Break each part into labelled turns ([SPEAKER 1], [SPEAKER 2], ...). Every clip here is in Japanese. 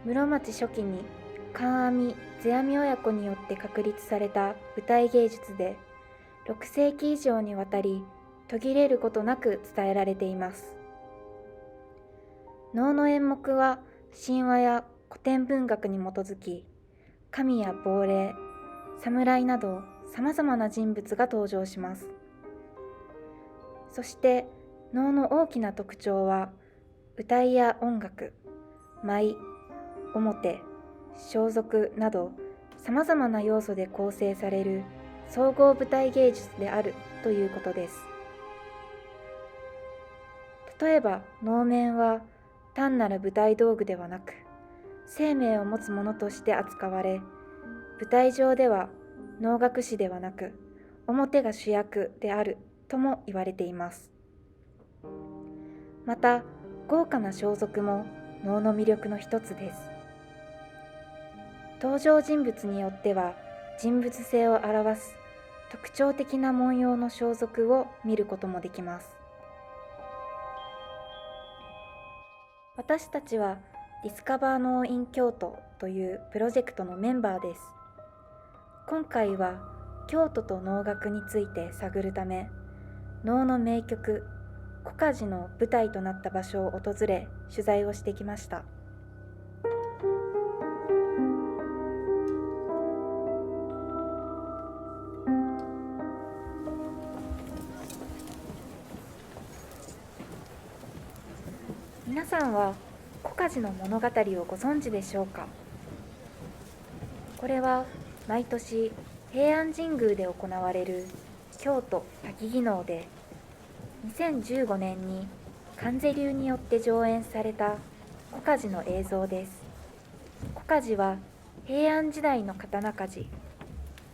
[SPEAKER 1] 室町初期に観阿弥世阿弥親子によって確立された舞台芸術で、6世紀以上にわたり途切れることなく伝えられています。能の演目は神話や古典文学に基づき、神や亡霊、侍などさまざまな人物が登場します。そして能の大きな特徴は、謡や音楽、舞、面、装束などさまざまな要素で構成される総合舞台芸術であるということです。例えば能面は単なる舞台道具ではなく、生命を持つものとして扱われ、舞台上では能楽師ではなく面が主役であるとも言われています。また豪華な装束も能の魅力の一つです。登場人物によっては人物性を表す特徴的な文様の装束を見ることもできます。私たちはディスカバー能イン京都というプロジェクトのメンバーです。今回は京都と能楽について探るため、能の名曲小梶の舞台となった場所を訪れ取材をしてきました。皆さんは小梶の物語をご存知でしょうか。これは毎年平安神宮で行われる京都滝技能で、2015年に観世流によって上演された小梶の映像です。小梶は平安時代の刀鍛冶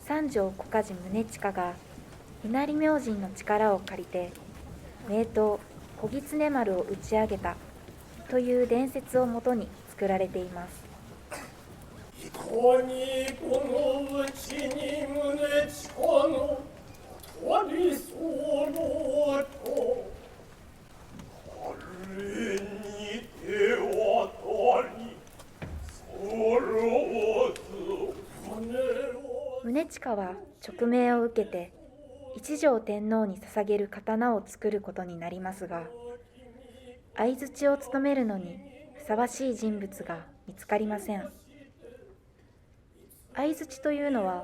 [SPEAKER 1] 三条小梶宗近が稲荷明神の力を借りて名刀小狐丸を打ち上げたという伝説をもとに作られています。
[SPEAKER 2] いかにこのうちに宗近の取り候と彼に手渡りそろず
[SPEAKER 1] 宗近は勅命を受けて一条天皇に捧げる刀を作ることになりますが、相槌を務めるのにふさわしい人物が見つかりません。相槌というのは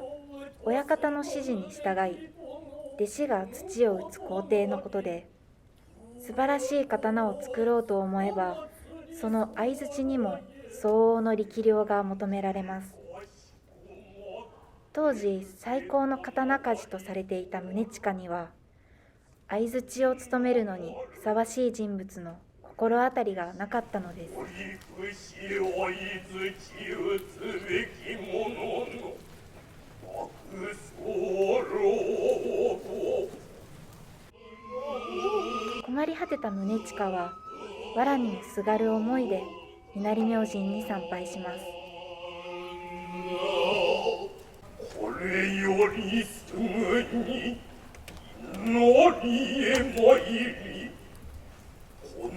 [SPEAKER 1] 親方の指示に従い弟子が土を打つ工程のことで、素晴らしい刀を作ろうと思えばその相槌にも相応の力量が求められます。当時最高の刀鍛冶とされていた宗近には、相槌を務めるのにふさわしい人物の心当たりがなかったのです。困り果てた宗近は藁にもすがる思いで稲荷明神に参拝します。
[SPEAKER 2] これよりすぐに祈りへ参り、この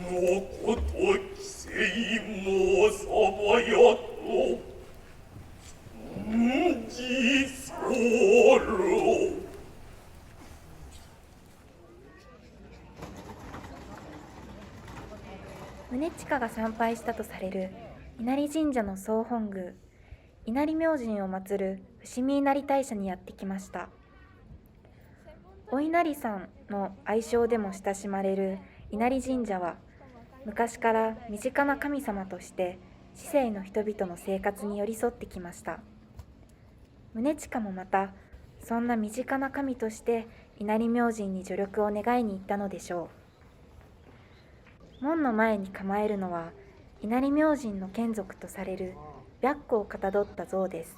[SPEAKER 2] こと規制申さばやと存じ候。
[SPEAKER 1] 宗近が参拝したとされる稲荷神社の総本宮、稲荷明神を祀る伏見稲荷大社にやってきました。お稲荷さんの愛称でも親しまれる稲荷神社は、昔から身近な神様として市井の人々の生活に寄り添ってきました。宗近もまたそんな身近な神として稲荷明神に助力を願いに行ったのでしょう。門の前に構えるのは稲荷明神の眷属とされる白虎をかたどった像です。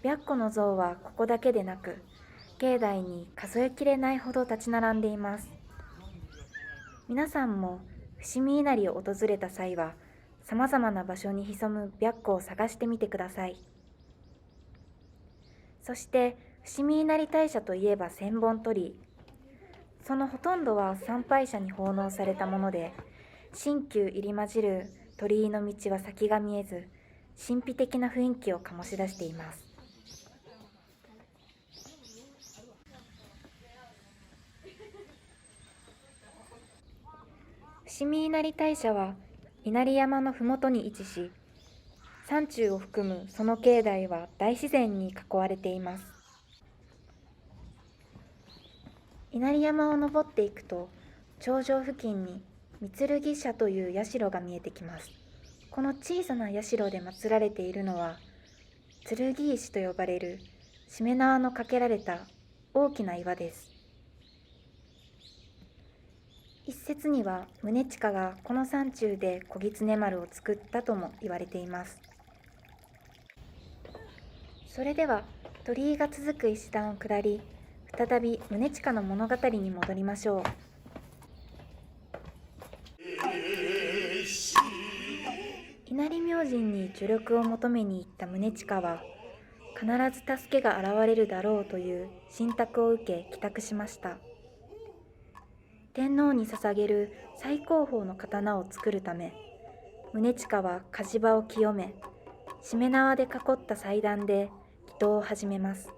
[SPEAKER 1] 白虎の像はここだけでなく、境内に数えきれないほど立ち並んでいます。皆さんも伏見稲荷を訪れた際は、さまざまな場所に潜む白虎を探してみてください。そして伏見稲荷大社といえば千本鳥居。そのほとんどは参拝者に奉納されたもので、新旧入り混じる鳥居の道は先が見えず、神秘的な雰囲気を醸し出しています。伏見稲荷大社は稲荷山のふもとに位置し、山中を含むその境内は大自然に囲われています。稲荷山を登っていくと、頂上付近に三剣社という社が見えてきます。この小さな社で祀られているのは、剣石と呼ばれるしめ縄のかけられた大きな岩です。一説には宗近がこの山中で小狐丸を作ったとも言われています。それでは鳥居が続く石段を下り、再び宗近の物語に戻りましょう。稲荷明神に助力を求めに行った宗近は、必ず助けが現れるだろうという信託を受け帰宅しました。天皇に捧げる最高峰の刀を作るため、宗近は火事場を清め、しめ縄で囲った祭壇で祈祷を始めます。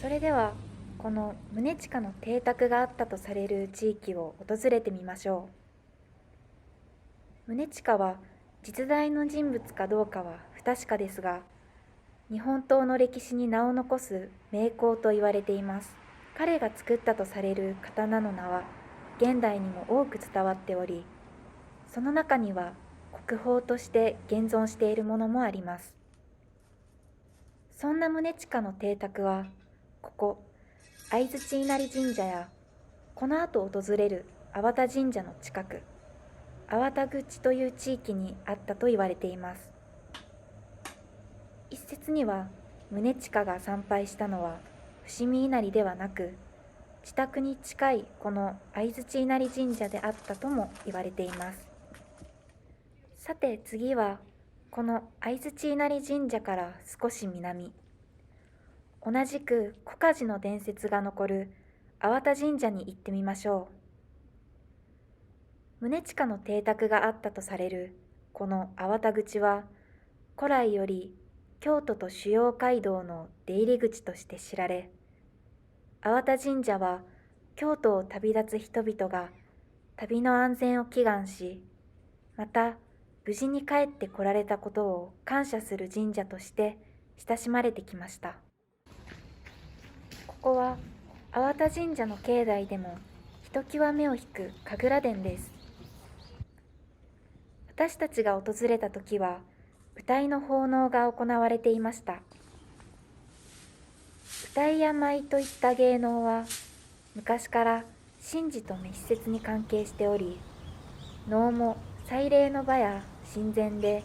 [SPEAKER 1] それでは、この宗近の邸宅があったとされる地域を訪れてみましょう。宗近は実在の人物かどうかは不確かですが、日本刀の歴史に名を残す名工と言われています。彼が作ったとされる刀の名は現代にも多く伝わっており、その中には国宝として現存しているものもあります。そんな宗近の邸宅は、ここ相槌稲荷神社やこの後訪れる粟田神社の近く、粟田口という地域にあったと言われています。一説には宗近が参拝したのは伏見稲荷ではなく、自宅に近いこの相槌稲荷神社であったとも言われています。さて次は、この相槌稲荷神社から少し南、同じく小梶の伝説が残る粟田神社に行ってみましょう。宗近の邸宅があったとされるこの粟田口は、古来より京都と主要街道の出入り口として知られ、粟田神社は京都を旅立つ人々が旅の安全を祈願し、また無事に帰ってこられたことを感謝する神社として親しまれてきました。ここは粟田神社の境内でもひときわ目を引く神楽殿です。私たちが訪れた時は謡の奉納が行われていました。謡や舞といった芸能は昔から神事と密接に関係しており、能も祭礼の場や神前で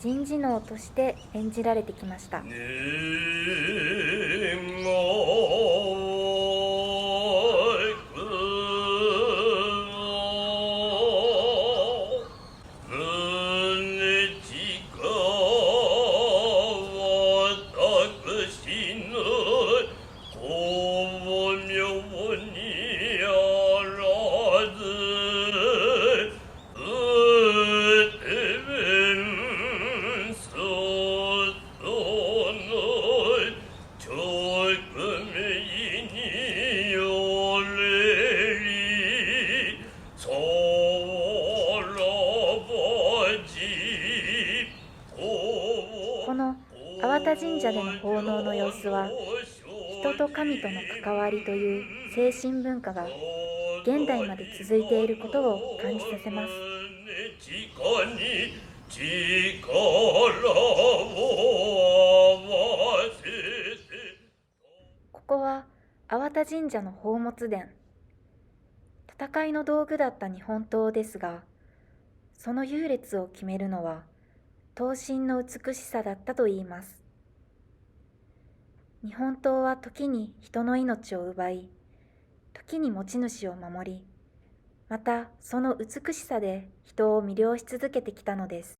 [SPEAKER 1] 人事能として演じられてきました。この粟田神社での奉納の様子は、人と神との関わりという精神文化が現代まで続いていることを感じさせます。ここは粟田神社の宝物殿。戦いの道具だった日本刀ですが、その優劣を決めるのは刀身の美しさだったといいます。日本刀は時に人の命を奪い、時に持ち主を守り、またその美しさで人を魅了し続けてきたのです。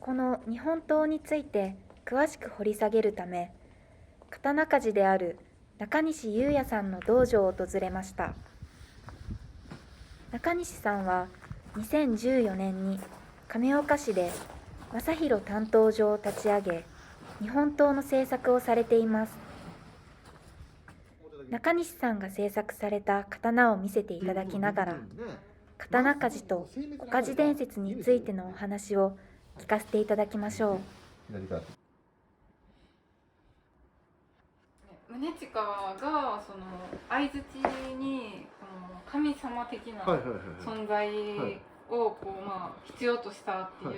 [SPEAKER 1] この日本刀について詳しく掘り下げるため、刀鍛冶である中西裕也さんの道場を訪れました。中西さんは2014年に亀岡市で正弘担当所を立ち上げ、日本刀の製作をされています。中西さんが製作された刀を見せていただきながら、刀鍛冶と岡地伝説についてのお話を聞かせていただきましょう。
[SPEAKER 3] 宗近がその相づちに神様的な存在をこう、必要としたっていう、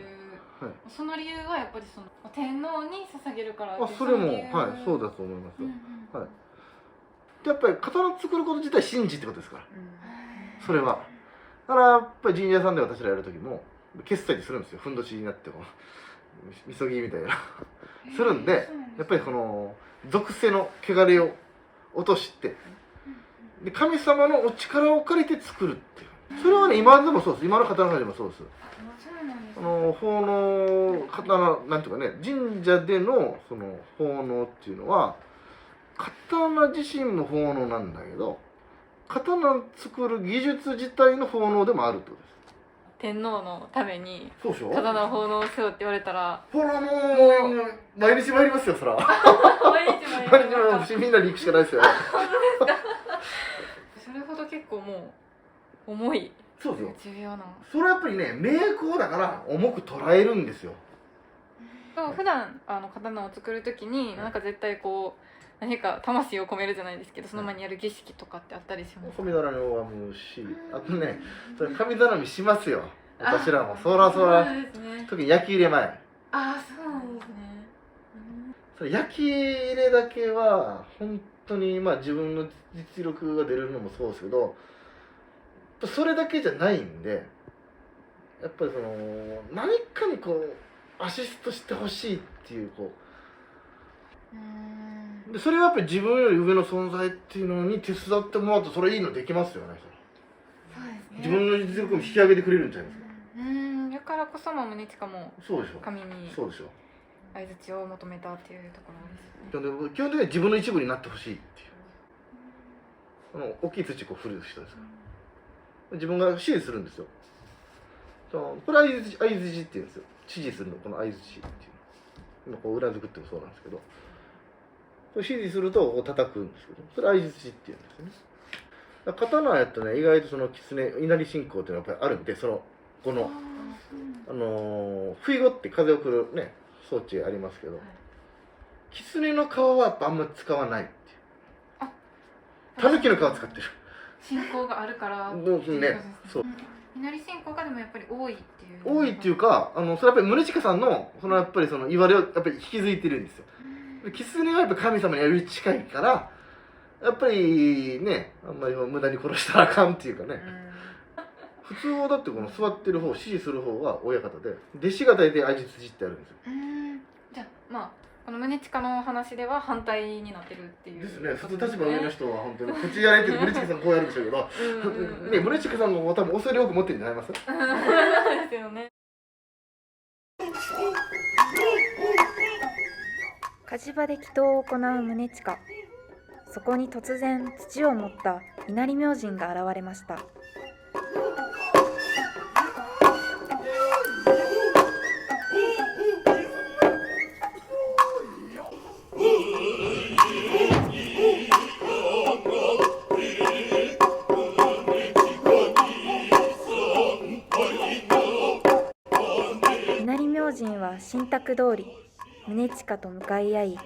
[SPEAKER 3] その理由はやっぱりその天皇に捧げるからっていう。
[SPEAKER 4] それもそうだと思いますよ。やっぱり刀作ること自体神事ってことですから、それはだからやっぱり神社さんで私らやる時も決済にするんですよ。ふんどしになってもみそぎみたいなするんで、やっぱりこの属性の汚れを落としてで神様のお力を借りて作るっていう、それはね今でもそうです。今の刀鍛冶もそうです。奉納刀なんていうかね、神社でのその奉納っていうのは刀自身も奉納なんだけど、刀作る技術自体の奉納でもあるってことです。
[SPEAKER 3] 天皇のために
[SPEAKER 4] そうでしょ。
[SPEAKER 3] 刀を奉納せよって言われたら、
[SPEAKER 4] ほらもう毎日参りますよ、そら。
[SPEAKER 3] 毎日
[SPEAKER 4] 毎日もうみんなに行くしかないですよ。
[SPEAKER 3] それほど結構もう重い、
[SPEAKER 4] そうですよ。
[SPEAKER 3] 重要な。
[SPEAKER 4] それはやっぱりね、名工だから重く捉えるんですよ。
[SPEAKER 3] 普段刀を作る時になんか絶対こう何か魂を込めるじゃないですけど、その前にやる儀式とかってあったりしますか？
[SPEAKER 4] 神頼みを拝むし、あとね、それ神頼みしますよ。私らもそら時に焼き入れ前。
[SPEAKER 3] そうなんですね。
[SPEAKER 4] それ焼き入れだけは本当に自分の実力が出るのもそうですけど、それだけじゃないんで、やっぱりその何かにこうアシストしてほしいっていうで、それはやっぱり自分より上の存在っていうのに手伝ってもらうと、それいいのできますよね。
[SPEAKER 3] そうですね。
[SPEAKER 4] 自分の実力も引き上げてくれるんじゃないですか。
[SPEAKER 3] だからこそ宗近も
[SPEAKER 4] そうでしょ。
[SPEAKER 3] 神に
[SPEAKER 4] そうでしょ。
[SPEAKER 3] 相づちを求めたっていうところですね。
[SPEAKER 4] 基本的には自分の一部になってほしいっていう、大きい土こう振る人ですから、自分が指示するんですよ。これ相づちっていうんですよ。指示するの、この相づちっていう、今こううなずくってもそうなんですけど、指示するとこう叩くんですけど、それ相づちっていうんですよね。刀やとね、意外とその狐稲荷信仰っていうのはやっぱりあるんで、この冬子って風を送るね装置ありますけど、狐の皮はやっぱあんまり使わないっていう。タヌキの皮使ってる。
[SPEAKER 3] 信仰があるから
[SPEAKER 4] ね、そう。
[SPEAKER 3] 稲荷信仰がでもやっぱり多いっていう。
[SPEAKER 4] 多いっていうか、それやっぱり宗近さんのやっぱりその言われをやっぱり引き継いでるんですよ。狐はやっぱ神様により近いから、やっぱりね、あんまり無駄に殺したらあかんっていうかね。普通はだってこの座ってる方、指示する方が親方で、弟子が大体相づちってあるんですよ。
[SPEAKER 3] じゃあこの宗近の話では反対になってるっていう。
[SPEAKER 4] ですね。普通立場上の人は本当にこっちやれって宗近さんこうやるんでしょうけど、ね、宗近さんも多分恐れ多く持ってるんじゃないます？
[SPEAKER 3] ですよね。
[SPEAKER 1] 鍛冶場で祈祷を行う宗近。そこに突然土を持った稲荷明神が現れました。稲荷明神は神託通り宗近と向かい合い、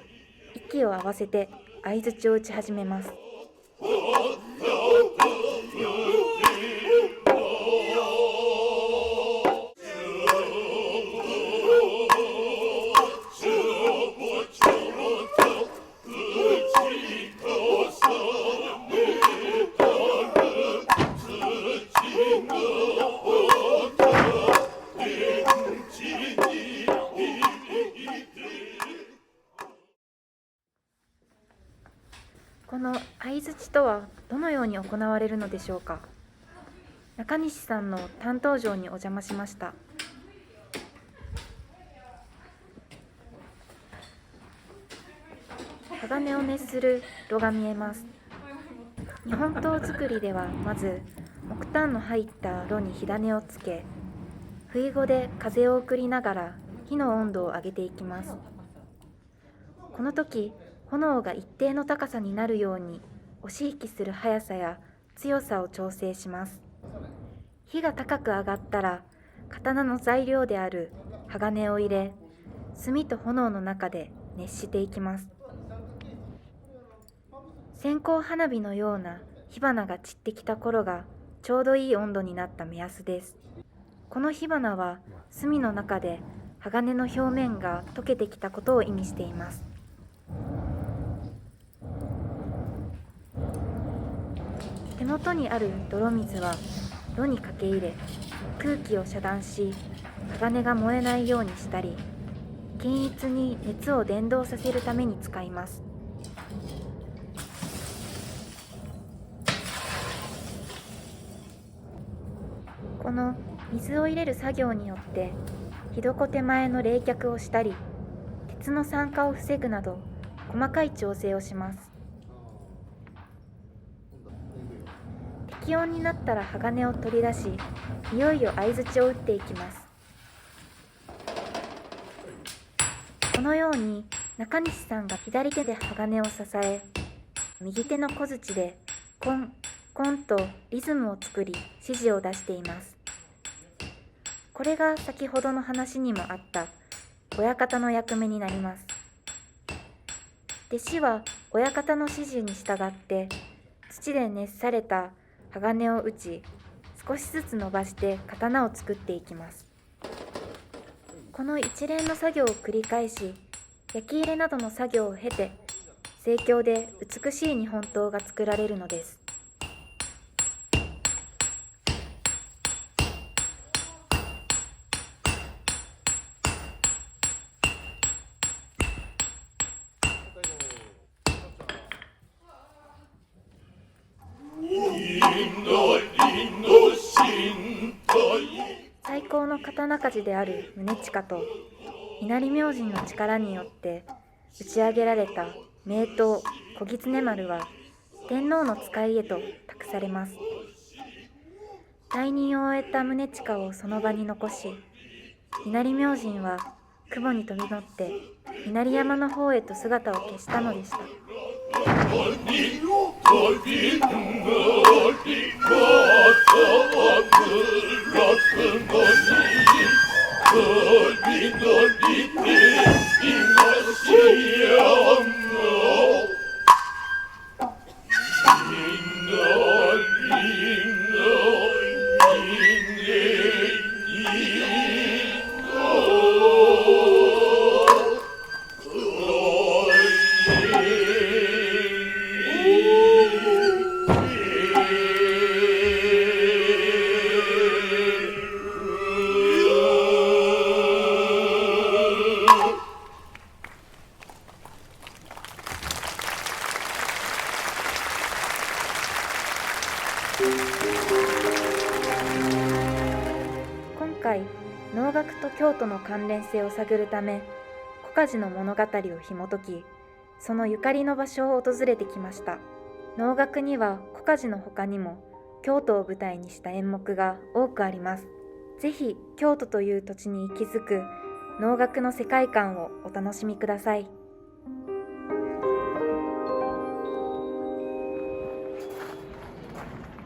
[SPEAKER 1] 息を合わせて相づちを打ち始めます。この相づちとはどのように行われるのでしょうか。中西さんの担当場にお邪魔しました。鋼を熱する炉が見えます。日本刀作りではまず木炭の入った炉に火種をつけ、ふいごで風を送りながら火の温度を上げていきます。この時、炎が一定の高さになるように押し引きする速さや強さを調整します。火が高く上がったら、刀の材料である鋼を入れ、炭と炎の中で熱していきます。線香花火のような火花が散ってきた頃がちょうどいい温度になった目安です。この火花は炭の中で鋼の表面が溶けてきたことを意味しています。手元にある泥水は炉にかけ入れ、空気を遮断し、鋼が燃えないようにしたり、均一に熱を伝導させるために使います。この水を入れる作業によって、火床手前の冷却をしたり、鉄の酸化を防ぐなど、細かい調整をします。適温になったら鋼を取り出し、いよいよ相槌を打っていきます。このように中西さんが左手で鋼を支え、右手の小槌でコンコンとリズムを作り指示を出しています。これが先ほどの話にもあった親方の役目になります。弟子は親方の指示に従って土で熱された鋼を打ち、少しずつ伸ばして刀を作っていきます。この一連の作業を繰り返し、焼き入れなどの作業を経て、盛況で美しい日本刀が作られるのです。最高の刀鍛冶である宗近と稲荷明神の力によって打ち上げられた名刀小狐丸は天皇の使いへと託されます。退任を終えた宗近をその場に残し、稲荷明神は雲に飛び乗って稲荷山の方へと姿を消したのでした。今回、能楽と京都の関連性を探るため、小鍛冶の物語を紐解き、そのゆかりの場所を訪れてきました。能楽には小鍛冶の他にも、京都を舞台にした演目が多くあります。ぜひ、京都という土地に息づく能楽の世界観をお楽しみください。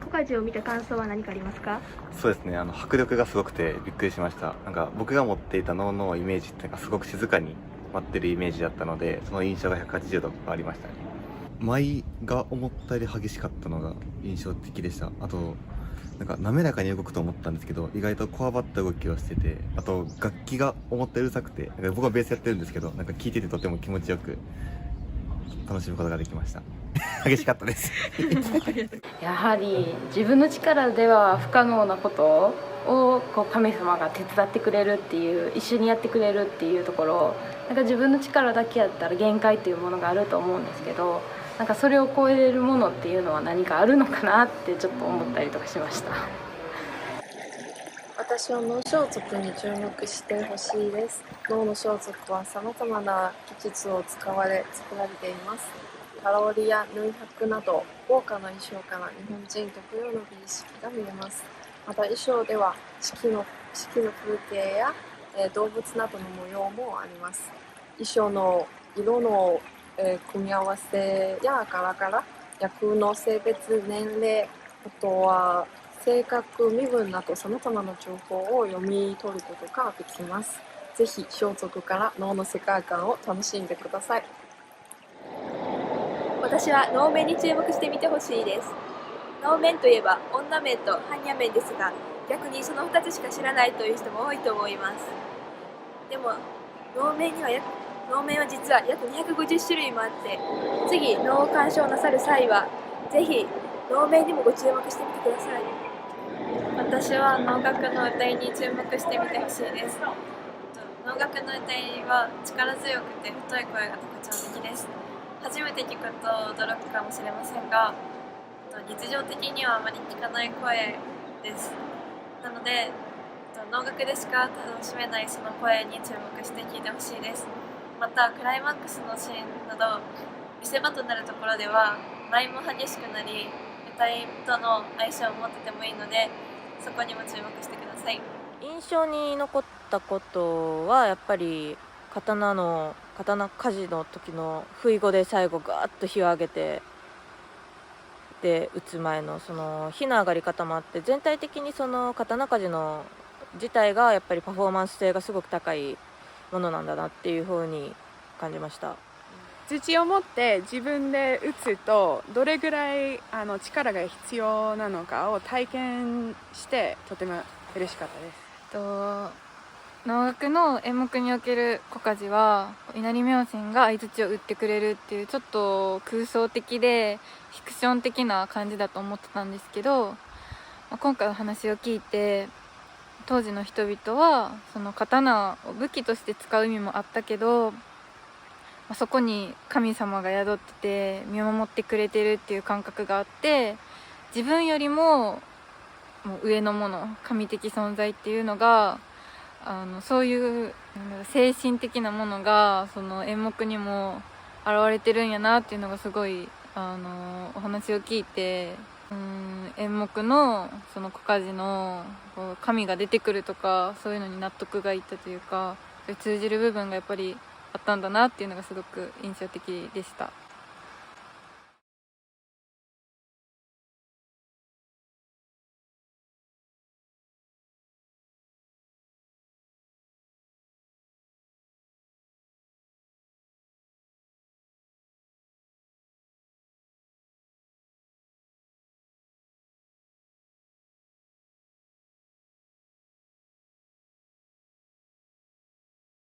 [SPEAKER 5] 小鍛冶を見た感想は何かありますか？
[SPEAKER 6] そうですね、迫力がすごくてびっくりしました。なんか僕が持っていた能のイメージっていうかすごく静かに待ってるイメージだったので、その印象が180度変わりましたね。舞が思ったより激しかったのが印象的でした。あとなんか滑らかに動くと思ったんですけど、意外とこわばった動きをしてて、あと楽器が思ったよりうるさくて、なんか僕はベースやってるんですけど、なんか聴いててとても気持ちよく楽しむことができました。激しかったです
[SPEAKER 7] やはり自分の力では不可能なことを神様が手伝ってくれるっていう、一緒にやってくれるっていうところ、なんか自分の力だけやったら限界っていうものがあると思うんですけど、なんかそれを超えれるものっていうのは何かあるのかなってちょっと思ったりとかしました。
[SPEAKER 8] 私は脳装束に注目してほしいです。脳の装束は様々な技術を使われ作られています。タローリや縫い箔など豪華な衣装から日本人特有の美意識が見えます。また衣装では四季の風景や、動物などの模様もあります。衣装の色の、組み合わせや柄から役の性別、年齢、あとは性格、身分など様々な情報を読み取ることができます。ぜひ装束から能の世界観を楽しんでください。
[SPEAKER 5] 私は能面に注目してみてほしいです。能面といえば女面と般若面ですが、逆にその2つしか知らないという人も多いと思います。でも能面は実は約250種類もあって、次能を鑑賞なさる際はぜひ能面にもご注目してみてください。
[SPEAKER 9] 私は能楽の歌いに注目してみてほしいです。能楽の歌いは力強くて太い声が特徴的です。初めて聞くと驚くかもしれませんが、日常的にはあまり聞かない声です。なので能楽でしか楽しめないその声に注目して聞いてほしいです。またクライマックスのシーンなど見せ場となるところでは舞も激しくなり、歌いとの相性もとてもいいので、そこにも注目してください。
[SPEAKER 10] 印象に残ったことはやっぱり刀鍛冶の時の不意後で最後ガーッと火を上げてで打つ前のその火の上がり方もあって、全体的にその刀鍛冶の自体がやっぱりパフォーマンス性がすごく高いものなんだなっていう風に感じました。
[SPEAKER 11] 自信を持って自分で打つとどれぐらい力が必要なのかを体験してとても嬉しかったです。
[SPEAKER 3] 能楽の演目における小鍛冶は稲荷明神が相槌を打ってくれるっていうちょっと空想的でフィクション的な感じだと思ってたんですけど、今回お話を聞いて当時の人々はその刀を武器として使う意味もあったけど、そこに神様が宿ってて見守ってくれてるっていう感覚があって、自分よりも上のもの、神的存在っていうのがそういう精神的なものがその演目にも現れてるんやなっていうのがすごいお話を聞いて、演目のその小鍛冶の神が出てくるとかそういうのに納得がいったというか、通じる部分がやっぱりあったんだなっていうのがすごく印象的でした。